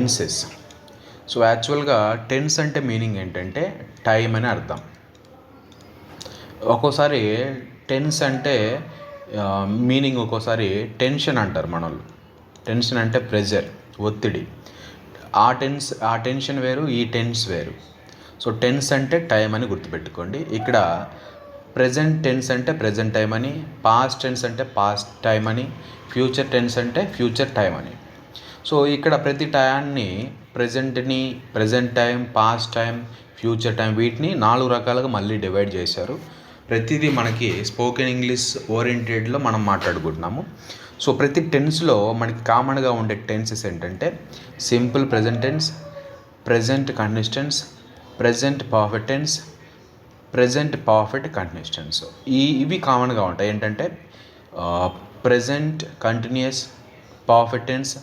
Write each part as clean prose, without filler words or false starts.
Tenses. So యాక్చువల్గా tense అంటే meaning ఏంటంటే టైం అని అర్థం. ఒక్కోసారి టెన్స్ అంటే మీనింగ్ ఒక్కోసారి టెన్షన్ అంటారు మనోళ్ళు. టెన్షన్ అంటే ప్రెజర్, ఒత్తిడి. ఆ టెన్షన్ వేరు, ఈ టెన్స్ వేరు. సో టెన్స్ అంటే టైం అని గుర్తుపెట్టుకోండి. ఇక్కడ ప్రెజెంట్ టెన్స్ అంటే ప్రెజెంట్ టైం అని, పాస్ట్ టెన్స్ అంటే పాస్ట్ టైం అని, ఫ్యూచర్ టెన్స్ అంటే ఫ్యూచర్ టైం అని. సో ఇక్కడ ప్రతి టైంని ప్రెజెంట్ని, present time, past time, future time, వీటిని 4 రకాలుగా మళ్ళీ డివైడ్ చేశారు. ప్రతిదీ మనకి స్పోకెన్ ఇంగ్లీష్ ఓరియంటెడ్లో మనం మాట్లాడుకుంటున్నాము. సో ప్రతి టెన్స్లో మనకి కామన్గా ఉండే టెన్సెస్ ఏంటంటే simple present tense, present continuous tense, present perfect tense, present perfect continuous tense. ఇవి కామన్గా ఉంటాయి. ఏంటంటే present continuous, perfect tense,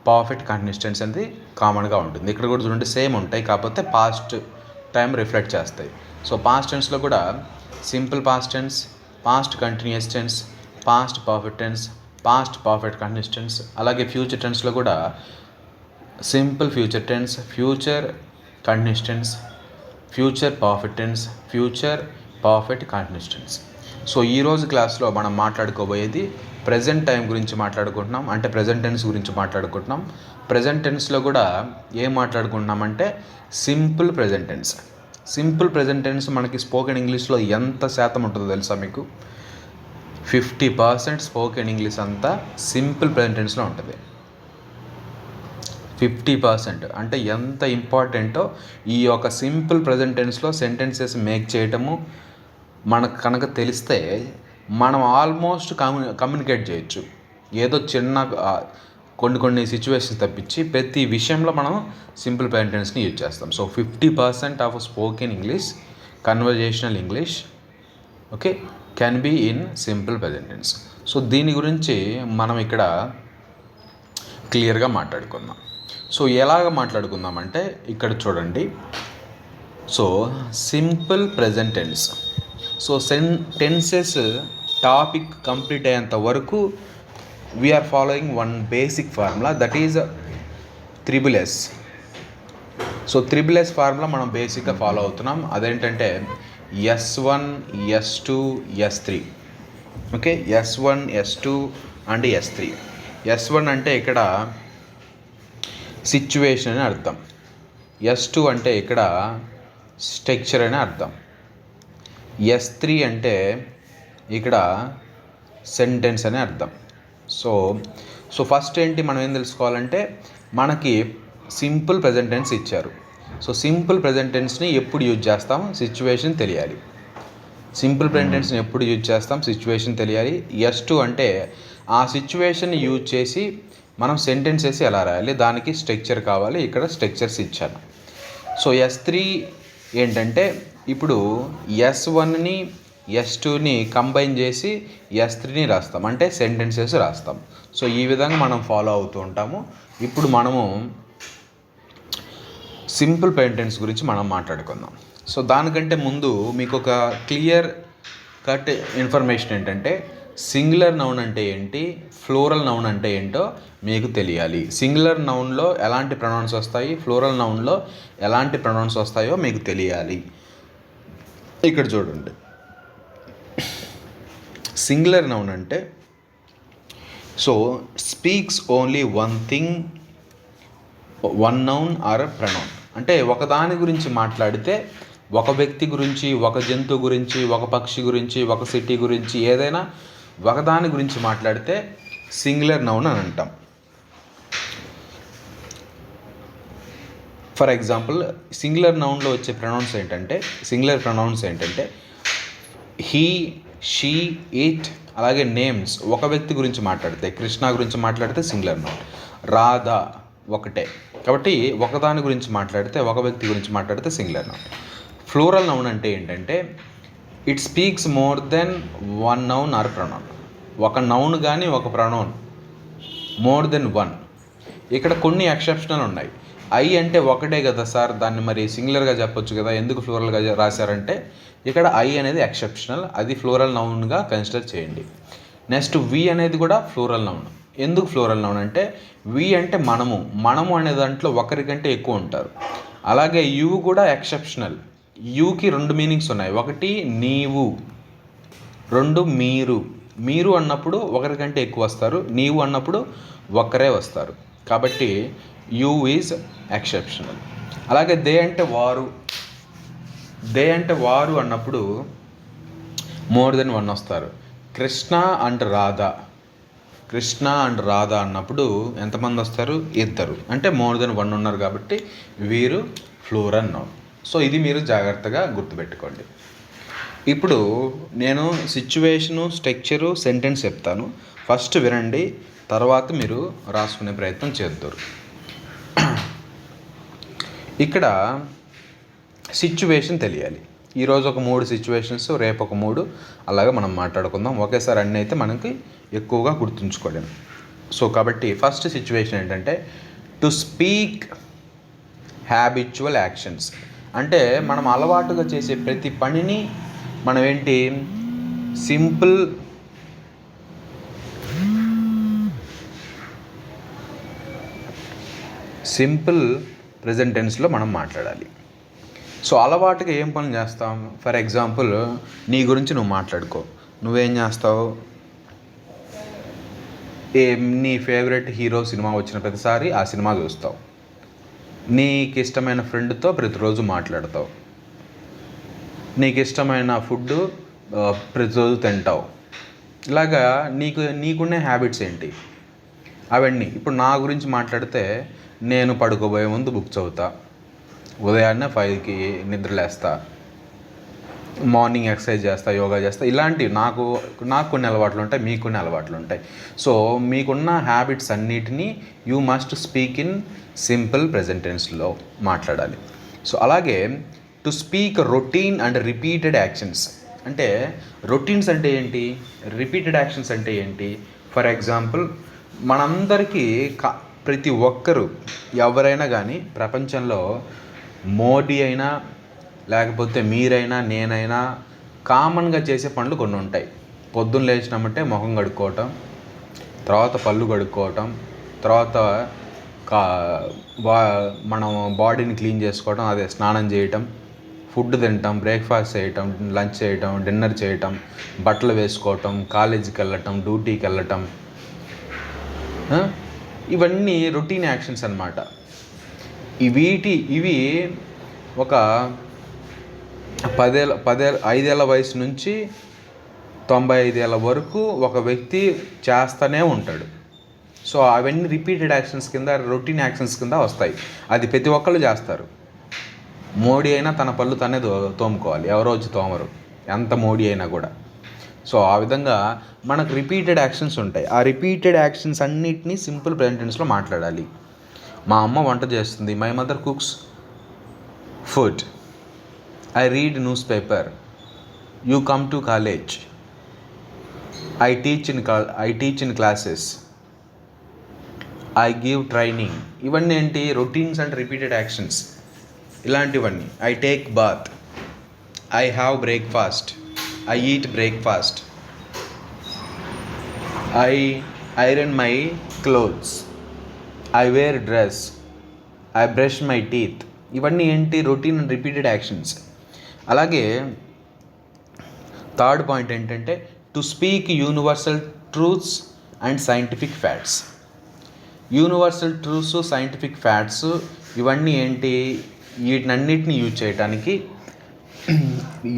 perfect continuous tense అనేది కామన్గా ఉంటుంది. ఇక్కడ కూడా చూడండి సేమ్ ఉంటాయి, కాకపోతే పాస్ట్ టైం రిఫ్లెక్ట్ చేస్తాయి. సో పాస్ట్ టెన్స్లో కూడా simple past tense, past continuous tense, past perfect tense, past perfect continuous tense. అలాగే ఫ్యూచర్ టెన్స్లో కూడా simple future tense, future continuous tense, future perfect tense, future perfect continuous tense. So ఈరోజు క్లాస్లో మనం మాట్లాడుకోబోయేది present time గురించి మాట్లాడుకుంటున్నాం, అంటే ప్రెజెంట్ టెన్స్ గురించి మాట్లాడుకుంటున్నాం. ప్రెజెంట్ టెన్స్లో కూడా ఏం మాట్లాడుకుంటున్నామంటే simple present tense. Simple present tense మనకి స్పోకెన్ ఇంగ్లీష్లో ఎంత శాతం ఉంటుందో తెలుసా మీకు? 50% స్పోకెన్ ఇంగ్లీష్ అంతా సింపుల్ ప్రెజెంట్ టెన్స్లో ఉంటుంది. 50% అంటే ఎంత ఇంపార్టెంటో ఈ యొక్క సింపుల్ ప్రెజెంట్ టెన్స్లో సెంటెన్సెస్ మేక్ చేయటము మనకు కనుక తెలిస్తే మనం ఆల్మోస్ట్ కమ్యూనికేట్ చేయొచ్చు. ఏదో చిన్న కొన్ని సిచ్యువేషన్స్ తప్పించి ప్రతి విషయంలో మనం సింపుల్ ప్రెజెంట్ టెన్స్ని యూజ్ చేస్తాం. So 50% of spoken English, conversational English okay can be in simple present tense. So దీని గురించి మనం ఇక్కడ క్లియర్గా మాట్లాడుకుందాం. సో ఎలాగ మాట్లాడుకుందామంటే ఇక్కడ చూడండి. So simple present tense. So tenses topic complete అయ్యేంత వరకు we are following one basic formula, that is SSS. So SSS formula మనం బేసిక్గా ఫాలో అవుతున్నాం. అదేంటంటే S1, S2, S3. Okay, S1, S2 and S3. S1 అంటే ఇక్కడ సిచ్యువేషన్ అని అర్థం. S2 అంటే ఇక్కడ స్ట్రక్చర్ అని అర్థం. S3 అంటే ఇక్కడ సెంటెన్స్ అని అర్థం. సో ఫస్ట్ ఏంటి మనం ఏం తెలుసుకోవాలంటే మనకి సింపుల్ ప్రెజెంట్ టెన్స్ ఇచ్చారు. సో సింపుల్ ప్రెజెంట్ టెన్స్ని ఎప్పుడు యూజ్ చేస్తాం? సిచ్యువేషన్ తెలియాలి. సింపుల్ ప్రెజెంట్ టెన్స్ని ఎప్పుడు యూజ్ చేస్తాం? సిచ్యువేషన్ తెలియాలి. S2 అంటే ఆ సిచ్యువేషన్ యూజ్ చేసి మనం సెంటెన్సెస్ ఎలా రాయాలి, దానికి స్ట్రక్చర్ కావాలి. ఇక్కడ స్ట్రక్చర్స్ ఇచ్చాను. సో S3 ఏంటంటే ఇప్పుడు S1ని S2ని కంబైన్ చేసి S3ని రాస్తాం, అంటే సెంటెన్సెస్ రాస్తాం. సో ఈ విధంగా మనం ఫాలో అవుతూ ఉంటాము. ఇప్పుడు మనము సింపుల్ ప్రెజెంట్ టెన్స్ గురించి మనం మాట్లాడుకుందాం. సో దానికంటే ముందు మీకు ఒక క్లియర్ కట్ ఇన్ఫర్మేషన్ ఏంటంటే సింగులర్ నౌన్ అంటే ఏంటి, ఫ్లోరల్ నౌన్ అంటే ఏంటో మీకు తెలియాలి. సింగులర్ నౌన్లో ఎలాంటి ప్రొనౌన్స్ వస్తాయి, ఫ్లోరల్ నౌన్లో ఎలాంటి ప్రొనౌన్స్ వస్తాయో మీకు తెలియాలి. ఇక్కడ చూడండి, సింగులర్ నౌన్ అంటే so speaks only one thing, one noun are pronoun. అంటే ఒకదాని గురించి మాట్లాడితే, ఒక వ్యక్తి గురించి, ఒక జంతువు గురించి, ఒక పక్షి గురించి, ఒక సిటీ గురించి, ఏదైనా ఒకదాని గురించి మాట్లాడితే సింగులర్ నౌన్ అని అంటాం. ఫర్ ఎగ్జాంపుల్ సింగులర్ నౌన్లో వచ్చే సింగులర్ ప్రొనౌన్స్ ఏంటంటే హీ, షీ, ఇట్. అలాగే నేమ్స్, ఒక వ్యక్తి గురించి మాట్లాడితే, కృష్ణ గురించి మాట్లాడితే సింగులర్ నౌన్. రాధా ఒకటే, కాబట్టి ఒకదాని గురించి మాట్లాడితే, ఒక వ్యక్తి గురించి మాట్లాడితే సింగులర్ నౌన్. ఫ్లోరల్ నౌన్ అంటే ఏంటంటే it speaks more than one noun are pronoun. ఒక నౌన్ కానీ ఒక ప్రొనౌన్ మోర్ దెన్ వన్. ఇక్కడ కొన్ని ఎక్సెప్షనల్ ఉన్నాయి. ఐ అంటే ఒకటే కదా సార్, దాన్ని మరి సింగులర్గా చెప్పొచ్చు కదా, ఎందుకు ఫ్లోరల్గా రాశారంటే ఇక్కడ ఐ అనేది ఎక్సెప్షనల్, అది ఫ్లోరల్ నౌన్గా కన్సిడర్ చేయండి. నెక్స్ట్ వి అనేది కూడా ఫ్లోరల్ నౌన్. ఎందుకు ఫ్లోరల్ నౌన్ అంటే వి అంటే మనము అనే దాంట్లో ఒకరికంటే ఎక్కువ ఉంటారు. అలాగే యు కూడా ఎక్సెప్షనల్. యూకి 2 మీనింగ్స్ ఉన్నాయి. ఒకటి నీవు, 2 మీరు అన్నప్పుడు ఒకరికంటే ఎక్కువ వస్తారు, నీవు అన్నప్పుడు ఒక్కరే వస్తారు. కాబట్టి యు ఈజ్ ఎక్సెప్షనల్. అలాగే దే అంటే వారు అన్నప్పుడు మోర్ దెన్ 1 వస్తారు. కృష్ణ అండ్ రాధా అన్నప్పుడు ఎంతమంది వస్తారు? 2. అంటే మోర్ దెన్ 1 ఉన్నారు కాబట్టి వీరు ఫ్లోరల్ నౌన్. సో ఇది మీరు జాగ్రత్తగా గుర్తుపెట్టుకోండి. ఇప్పుడు నేను సిచ్యువేషను, స్ట్రక్చరు, సెంటెన్స్ చెప్తాను. ఫస్ట్ వినండి, తర్వాత మీరు రాసుకునే ప్రయత్నం చేద్దారు. ఇక్కడ సిచ్యువేషన్ తెలియాలి. ఈరోజు ఒక 3 సిచ్యువేషన్స్, రేపు ఒక 3, అలాగా మనం మాట్లాడుకుందాం. ఒకేసారి అన్నీ అయితే మనకి ఎక్కువగా గుర్తుంచుకోలేము. సో కాబట్టి ఫస్ట్ సిచ్యువేషన్ ఏంటంటే టు స్పీక్ హ్యాబిచువల్ యాక్షన్స్. అంటే మనం అలవాటుగా చేసే ప్రతి పనిని మనం సింపుల్ ప్రెజెంట్ టెన్స్లో మనం మాట్లాడాలి. సో అలవాటుగా ఏం పనులు చేస్తాం? ఫర్ ఎగ్జాంపుల్, నీ గురించి నువ్వు మాట్లాడుకో. నువ్వేం చేస్తావు? నీ ఫేవరెట్ హీరో సినిమా వచ్చిన ప్రతిసారి ఆ సినిమా చూస్తావు. నీకు ఇష్టమైన ఫ్రెండ్తో ప్రతిరోజు మాట్లాడతావు. నీకు ఇష్టమైన ఫుడ్ ప్రతిరోజు తింటావు. ఇలాగా నీకున్న హ్యాబిట్స్ ఏంటి అవన్నీ. ఇప్పుడు నా గురించి మాట్లాడితే నేను పడుకోబోయే ముందు బుక్ చదువుతా, ఉదయాన్నే 5కి నిద్రలేస్తా, మార్నింగ్ ఎక్సర్సైజ్ చేస్తా, యోగా చేస్తా. ఇలాంటివి నాకు కొన్ని అలవాట్లు ఉంటాయి, మీకు కొన్ని అలవాట్లు ఉంటాయి. సో మీకున్న హ్యాబిట్స్ అన్నిటినీ you must speak in simple present టెన్స్లో మాట్లాడాలి. సో అలాగే to speak routine and repeated actions. అంటే రొటీన్స్ అంటే ఏంటి, రిపీటెడ్ యాక్షన్స్ అంటే ఏంటి? ఫర్ ఎగ్జాంపుల్, మనందరికీ ప్రతి ఒక్కరు ఎవరైనా కానీ ప్రపంచంలో మోడీ అయినా లేకపోతే మీరైనా నేనైనా కామన్గా చేసే పనులు కొన్ని ఉంటాయి. పొద్దున్న లేచినామంటే మొహం కడుక్కోవటం, తర్వాత పళ్ళు కడుక్కోవటం, తర్వాత మనం బాడీని క్లీన్ చేసుకోవటం, అదే స్నానం చేయటం, ఫుడ్ తినటం, బ్రేక్ఫాస్ట్ చేయటం, లంచ్ చేయటం, డిన్నర్ చేయటం, బట్టలు వేసుకోవటం, కాలేజీకి వెళ్ళటం, డ్యూటీకి వెళ్ళటం, ఇవన్నీ రొటీన్ యాక్షన్స్ అన్నమాట. ఇవి ఒక 5 ఏళ్ళ వయసు నుంచి 95 ఏళ్ళ వరకు ఒక వ్యక్తి చేస్తూనే ఉంటాడు. సో అవన్నీ రిపీటెడ్ యాక్షన్స్ కింద, రొటీన్ యాక్షన్స్ కింద వస్తాయి. అది ప్రతి ఒక్కళ్ళు చేస్తారు. మోడీ అయినా తన పళ్ళు తనే తోముకోవాలి, ఎవరో వచ్చి తోమరు, ఎంత మోడీ అయినా కూడా. సో ఆ విధంగా మనకు రిపీటెడ్ యాక్షన్స్ ఉంటాయి. ఆ రిపీటెడ్ యాక్షన్స్ అన్నిటినీ సింపుల్ ప్రెజెంట్ టెన్స్లో మాట్లాడాలి. మా అమ్మ వంట చేస్తుంది, my mother cooks food. I read newspaper, you come to college, I teach in classes, I give training. ఇవన్నీ ఏంటి? Routines and repeated actions. ఇలాంటివన్నీ. I take bath, I have breakfast, I eat breakfast, I iron my clothes, I wear dress, I brush my teeth. ఇవన్నీ ఏంటి? Routine and repeated actions. అలాగే third point ఏంటంటే to speak universal truths and scientific facts. Universal truths, scientific facts ఇవన్నీ ఏంటి? వీటినన్నిటిని use చేయడానికి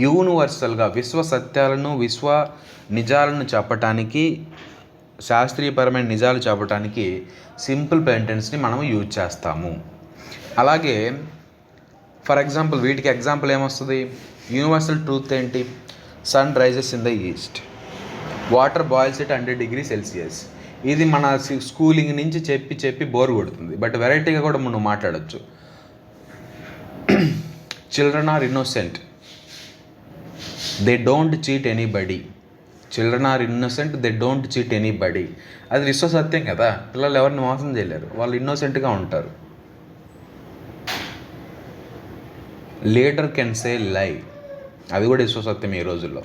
యూనివర్సల్గా విశ్వ సత్యాలను, విశ్వ నిజాలను చెప్పటానికి, శాస్త్రీయపరమైన నిజాలు చెప్పటానికి సింపుల్ ప్రెజెంట్ టెన్స్ని మనం యూజ్ చేస్తాము. అలాగే ఫర్ ఎగ్జాంపుల్, వీటికి ఎగ్జాంపుల్ ఏమొస్తుంది? యూనివర్సల్ ట్రూత్ ఏంటి? Sun rises in the east, water boils at 100 degrees Celsius. ఇది మన స్కూలింగ్ నుంచి చెప్పి బోర్ కొడుతుంది, బట్ వెరైటీగా కూడా మనం మాట్లాడచ్చు. Children are innocent, they don't cheat anybody. Children are innocent, they don't cheat anybody. అది విశ్వసత్యం కదా. పిల్లలు ఎవరిని మోసం చేయలేరు, వాళ్ళు ఇన్నోసెంట్గా ఉంటారు. లీడర్ కెన్ సే లై, అది కూడా విశ్వసత్యం ఈ రోజుల్లో.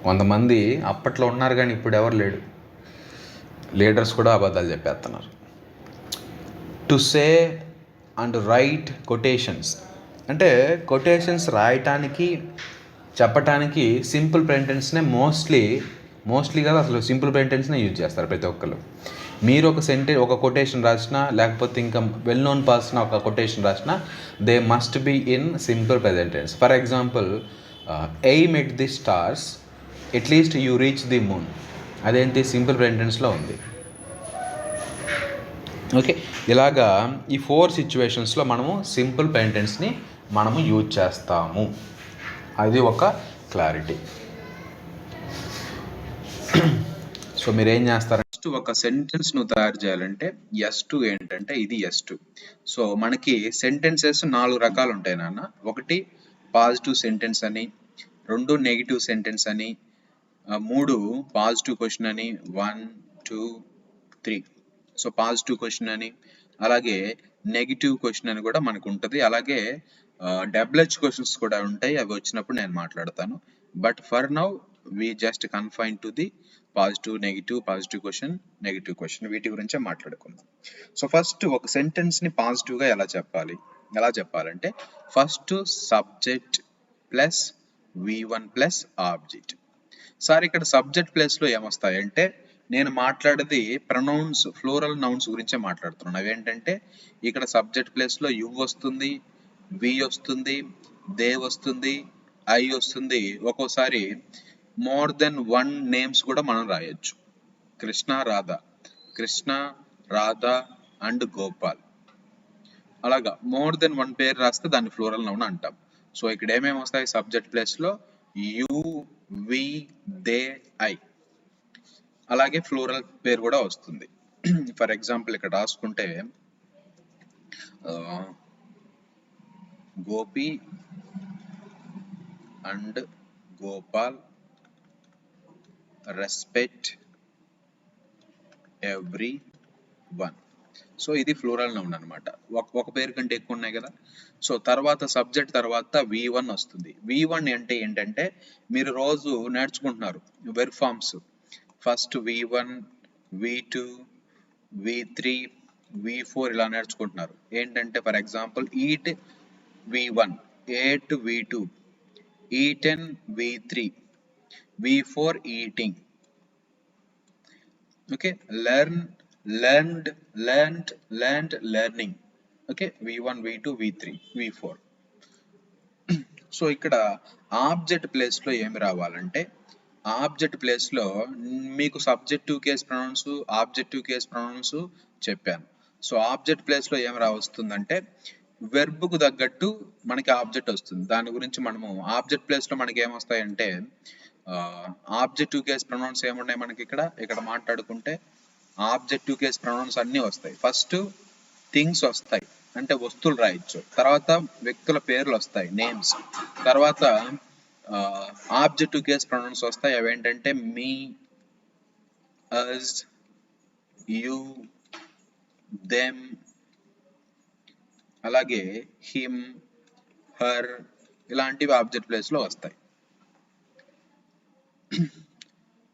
కొంతమంది అప్పట్లో ఉన్నారు కానీ ఇప్పుడు ఎవరు లేడు. లీడర్స్ కూడా అబద్ధాలు చెప్పేస్తున్నారు. To say and right quotations అంటే కొటేషన్స్ రాయటానికి చెప్పటానికి సింపుల్ ప్రెంటెన్స్నే మోస్ట్లీ కదా అసలు సింపుల్ ప్రెంటెన్స్నే యూజ్ చేస్తారు ప్రతి ఒక్కరు. మీరు ఒక కొటేషన్ రాసినా లేకపోతే ఇంకా వెల్ నోన్ పర్సన్ ఒక కొటేషన్ రాసినా they must be in simple present tense. For example, aim at the stars at least you reach the moon. అదేంటి సింపుల్ ప్రెజెంటెన్స్లో ఉంది. ఓకే, ఇలాగా ఈ 4 సిచ్యువేషన్స్లో మనము సింపుల్ ప్రెజెంటెన్స్ని మనము యూజ్ చేస్తాము. అది ఒక క్లారిటీ. సో మీరు ఏం చేస్తారు, ఫస్ట్ ఒక సెంటెన్స్ను తయారు చేయాలంటే S2 ఏంటంటే ఇది S2. సో మనకి సెంటెన్సెస్ 4 రకాలు ఉంటాయి నాన్న. ఒకటి పాజిటివ్ సెంటెన్స్ అని, 2 నెగిటివ్ సెంటెన్స్ అని, 3 పాజిటివ్ క్వశ్చన్ అని, 1 2 3. సో పాజిటివ్ క్వశ్చన్ అని, అలాగే నెగిటివ్ క్వశ్చన్ అని కూడా మనకు ఉంటుంది. అలాగే డబ్ల్యూహెచ్ క్వశ్చన్స్ కూడా ఉంటాయి, అవి వచ్చినప్పుడు నేను మాట్లాడతాను. But for now we just confine to the positive negative, positive question negative question, వీటి గురించే మాట్లాడుకుందాం. సో ఫస్ట్ ఒక సెంటెన్స్ని పాజిటివ్గా ఎలా చెప్పాలంటే first subject plus V1 plus object. Sir ఇక్కడ సబ్జెక్ట్ ప్లేస్లో ఏమొస్తాయంటే నేను మాట్లాడేది ప్రొనౌన్స్, ఫ్లోరల్ నౌన్స్ గురించే మాట్లాడుతున్నాను. అవేంటంటే ఇక్కడ సబ్జెక్ట్ ప్లేస్లో యు వస్తుంది, వి వస్తుంది, దే వస్తుంది, ఐ వస్తుంది. ఒక్కోసారి మోర్ దెన్ 1 నేమ్స్ కూడా మనం రాయొచ్చు. కృష్ణ రాధా అండ్ గోపాల్, అలాగా మోర్ దెన్ 1 పేరు రాస్తే దాన్ని ఫ్లోరల్ నౌన్ అంటాం. సో ఇక్కడ ఏమేమి వస్తాయి సబ్జెక్ట్ ప్లేస్లో? You, we, they, I. అలాగే ఫ్లోరల్ పేరు కూడా వస్తుంది. ఫర్ ఎగ్జాంపుల్ ఇక్కడ రాసుకుంటే Gopi and Gopal respect every one. So ఇది ఫ్లోరల్ నౌన్ అనమాట. ఒక పేరు కంటే ఎక్కువ ఉన్నాయి కదా. సో తర్వాత సబ్జెక్ట్ తర్వాత V1 వస్తుంది. V1 అంటే ఏంటంటే మీరు రోజు నేర్చుకుంటున్నారు verb forms. First V1, V2, V3, V4 ఇలా నేర్చుకుంటున్నారు. ఏంటంటే for example eat V1, ate V2, eaten V3, V4 eating. Okay, learned, learning. Okay, V1, V2, V3, V4. సో ఇక్కడ ఆబ్జెక్ట్ ప్లేస్లో ఏమి రావాలంటే ఆబ్జెక్ట్ ప్లేస్లో మీకు subjective case pronouns, objective case pronouns చెప్పాను. సో ఆబ్జెక్ట్ ప్లేస్లో ఏం వస్తుందంటే వెర్బ్కు తగ్గట్టు మనకి ఆబ్జెక్ట్ వస్తుంది. దాని గురించి మనము ఆబ్జెక్ట్ ప్లేస్లో మనకి ఏమొస్తాయంటే ఆబ్జెక్టివ్ కేస్ ప్రొనౌన్స్ ఏమున్నాయి మనకి ఇక్కడ మాట్లాడుకుంటే ఆబ్జెక్టివ్ కేస్ ప్రొనౌన్స్ అన్నీ వస్తాయి. ఫస్ట్ థింగ్స్ వస్తాయి, అంటే వస్తువులు రాయొచ్చు. తర్వాత వ్యక్తుల పేర్లు వస్తాయి, నేమ్స్. తర్వాత ఆబ్జెక్టివ్ కేస్ ప్రొనౌన్స్ వస్తాయి, అవేంటంటే మీ, అస్, యు, దెమ్, అలాగే హిమ్, హర్, ఇలాంటివి ఆబ్జెక్ట్ ప్లేస్లో వస్తాయి.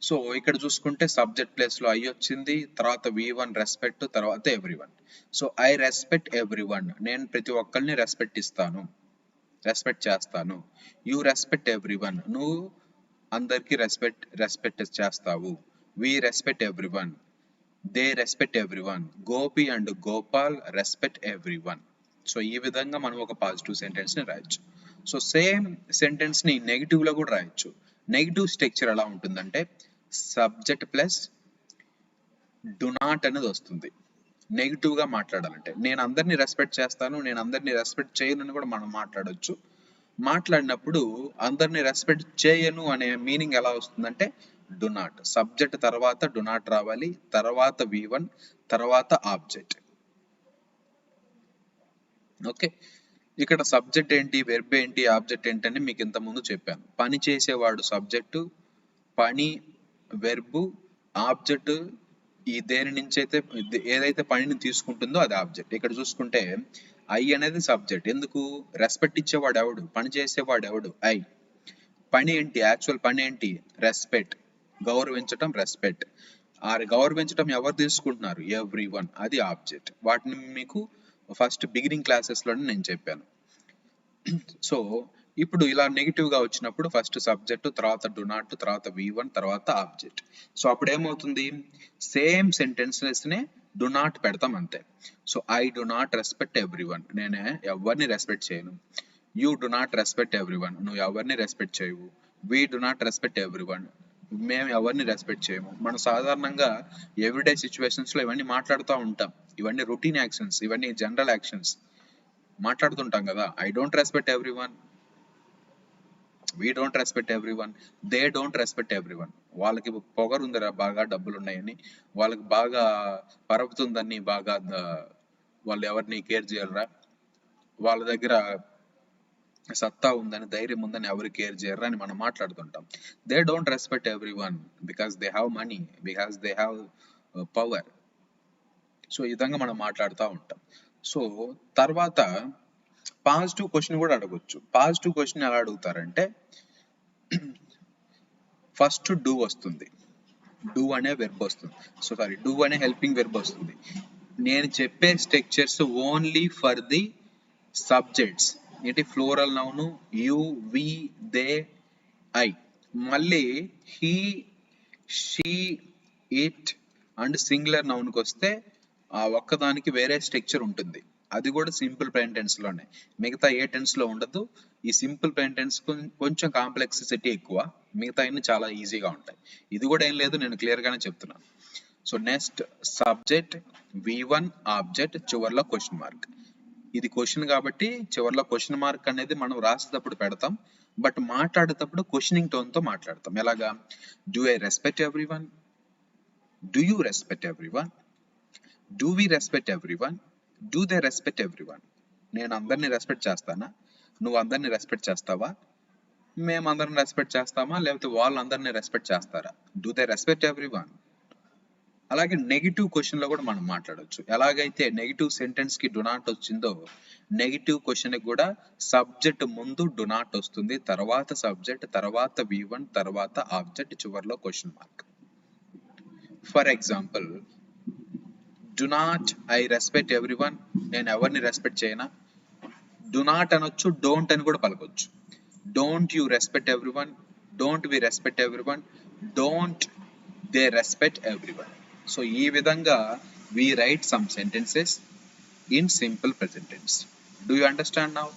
సో ఇక్కడ చూసుకుంటే సబ్జెక్ట్ ప్లేస్లో ఐ వచ్చింది, తర్వాత V1 రెస్పెక్ట్, తర్వాత everyone. So I respect everyone, నేను ప్రతి ఒక్కరిని రెస్పెక్ట్ చేస్తాను. యూ రెస్పెక్ట్ ఎవ్రీవన్, నువ్వు అందరికి రెస్పెక్ట్ చేస్తావు. We respect everyone, they respect everyone. Gopi and Gopal respect everyone. So ఈ విధంగా మనం ఒక పాజిటివ్ సెంటెన్స్ని రాయొచ్చు. సో సేమ్ సెంటెన్స్ని నెగిటివ్లో కూడా రాయొచ్చు. నెగిటివ్ స్ట్రక్చర్ ఎలా ఉంటుందంటే సబ్జెక్ట్ ప్లస్ డు నాట్ అనేది వస్తుంది. నెగిటివ్గా మాట్లాడాలంటే నేను అందరినీ రెస్పెక్ట్ చేస్తాను, నేను అందరినీ రెస్పెక్ట్ చేయను కూడా మనం మాట్లాడవచ్చు. మాట్లాడినప్పుడు అందరినీ రెస్పెక్ట్ చేయను అనే మీనింగ్ ఎలా వస్తుందంటే డు నాట్. సబ్జెక్ట్ తర్వాత డు నాట్ రావాలి, తర్వాత V1, తర్వాత ఆబ్జెక్ట్. ఓకే, ఇక్కడ సబ్జెక్ట్ ఏంటి, వెర్బ్ ఏంటి, ఆబ్జెక్ట్ ఏంటని మీకు ఇంతకుముందు చెప్పాను. పని చేసేవాడు సబ్జెక్టు, పని వెర్బు, ఆబ్జెక్ట్ ఈ దేని నుంచి అయితే ఏదైతే పనిని తీసుకుంటుందో అది ఆబ్జెక్ట్. ఇక్కడ చూసుకుంటే ఐ అనేది సబ్జెక్ట్. ఎందుకు? రెస్పెక్ట్ ఇచ్చేవాడు ఎవడు, పని చేసేవాడు ఎవడు, ఐ. పని ఏంటి, యాక్చువల్ పని ఏంటి, రెస్పెక్ట్, గౌరవించటం, రెస్పెక్ట్. ఆ గౌరవించడం ఎవరు తీసుకుంటున్నారు? ఎవ్రీ వన్, అది ఆబ్జెక్ట్. వాటిని మీకు ఫస్ట్ బిగినింగ్ క్లాసెస్లోనే నేను చెప్పాను. సో ఇప్పుడు ఇలా నెగిటివ్ గా వచ్చినప్పుడు ఫస్ట్ సబ్జెక్ట్, తర్వాత డు నాట్, తర్వాత V1, తర్వాత ఆబ్జెక్ట్. సో అప్పుడు ఏమవుతుంది? సేమ్ సెంటెన్సెస్ నే డు నాట్ పెడతాం అంతే. So I do not respect every one, నేను ఎవరిని రెస్పెక్ట్ చేయను. You do not respect every one, నువ్వు ఎవరిని రెస్పెక్ట్ చేయవు. We do not respect every one, మేము ఎవరిని రెస్పెక్ట్ చేయము. మనం సాధారణంగా ఎవ్రీడే సిచ్యువేషన్స్ లో ఇవన్నీ మాట్లాడుతూ ఉంటాం. ఇవన్నీ రొటీన్ యాక్షన్స్, ఇవన్నీ జనరల్ యాక్షన్స్ మాట్లాడుతుంటాం కదా. I don't respect every one, we don't respect every one, they don't respect every one. వాళ్ళకి పొగరు ఉందిరా, బాగా డబ్బులు ఉన్నాయని, వాళ్ళకి బాగా పరపుతుందని, బాగా వాళ్ళు ఎవరిని కేర్ చేయరురా, వాళ్ళ దగ్గర సత్తా ఉందని, ధైర్యం ఉందని ఎవరు కేర్ చేయరు అని మనం మాట్లాడుతుంటాం. They don't respect every one because they have money, because they have power. So ఈ విధంగా మనం మాట్లాడుతూ ఉంటాం. సో తర్వాత పాజిటివ్ క్వశ్చన్ కూడా అడగొచ్చు. పాజిటివ్ క్వశ్చన్ ఎలా అడుగుతారంటే, ఫస్ట్ డూ వస్తుంది, డూ అనే వెర్బ్ వస్తుంది, డూ అనే హెల్పింగ్ వెర్బ్ వస్తుంది. నేను చెప్పే structures only for the subjects. ఏంటి? Plural noun you, we, they, I. మళ్ళీ he, she, it and singular నౌన్కి వస్తే ఆ ఒక్కదానికి వేరే స్ట్రక్చర్ ఉంటుంది. అది కూడా సింపుల్ ప్రెజెంట్ టెన్స్ లోనే, మిగతా ఏ టెన్స్ లో ఉండదు. ఈ సింపుల్ ప్రెజెంట్ టెన్స్ కొంచెం కాంప్లెక్సిటీ ఎక్కువ, మిగతా అన్ని చాలా ఈజీగా ఉంటాయి. ఇది కూడా ఏం లేదు, నేను క్లియర్ గానే చెప్తున్నాను. So next subject, V1, object, చివర్లో క్వశ్చన్ మార్క్. ఇది క్వశ్చన్ కాబట్టి చివర్లో క్వశ్చన్ మార్క్ అనేది మనం రాసేటప్పుడు పెడతాం, బట్ మాట్లాడేటప్పుడు క్వశ్చనింగ్ టోన్ తో మాట్లాడతాం. ఎలాగా? Do I respect every one, do you respect every one, do we respect every one, do they respect every one. నేను అందరినీ రెస్పెక్ట్ చేస్తానా, నువ్వు అందరినీ రెస్పెక్ట్ చేస్తావా, మేము అందరిని రెస్పెక్ట్ చేస్తామా, లేకపోతే వాళ్ళు అందరినీ రెస్పెక్ట్ చేస్తారా? Do they respect every one. అలాగే నెగిటివ్ క్వశ్చన్ లో కూడా మనం మాట్లాడొచ్చు. ఎలాగైతే నెగిటివ్ సెంటెన్స్ కి డు నాట్ వచ్చిందో, నెగిటివ్ క్వశ్చన్ కి కూడా సబ్జెక్ట్ ముందు డు నాట్ వస్తుంది, తర్వాత సబ్జెక్ట్, తర్వాత V1, తర్వాత ఆబ్జెక్ట్, చివర్లో question mark. For example, do not I respect every one, నేను ఎవరిని రెస్పెక్ట్ చేయనా. డు నాట్ అనొచ్చు, డోంట్ అని కూడా పలకొచ్చు. Don't you respect every one, don't we respect every one, don't they respect every one. So ఈ విధంగా we write some sentences in simple present tense. Do you understand now?